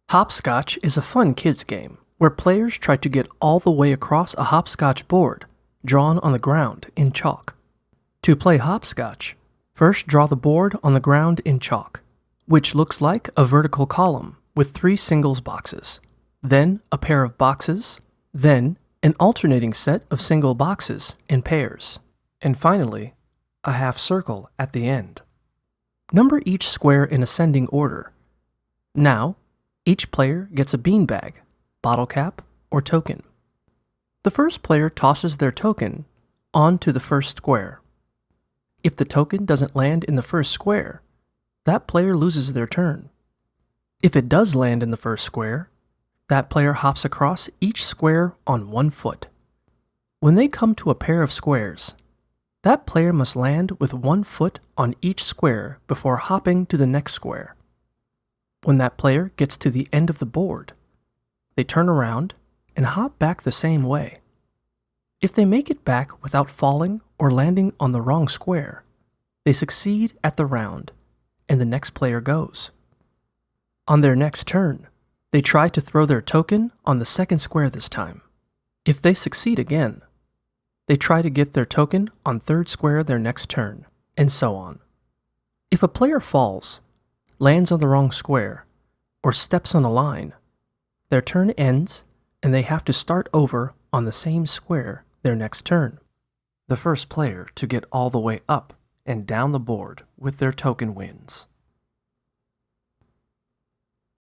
Hopscotch is a fun kids game where players try to get all the way across a hopscotch board drawn on the ground in chalk. To play hopscotch, first draw the board on the ground in chalk, which looks like a vertical column with 3 singles boxes, then a pair of boxes, then an alternating set of single boxes in pairs, and finally, a half circle at the end. Number each square in ascending order. Now, each player gets a beanbag, bottle cap, or token. The first player tosses their token onto the first square. If the token doesn't land in the first square, that player loses their turn. If it does land in the first square, that player hops across each square on 1 foot. When they come to a pair of squares, that player must land with 1 foot on each square before hopping to the next square. When that player gets to the end of the board, they turn around and hop back the same way. If they make it back without falling or landing on the wrong square, they succeed at the round, and the next player goes. On their next turn, they try to throw their token on the second square this time. If they succeed again, they try to get their token on third square their next turn, and so on. If a player falls, lands on the wrong square, or steps on a line, their turn ends and they have to start over on the same square their next turn. The first player to get all the way up and down the board with their token wins.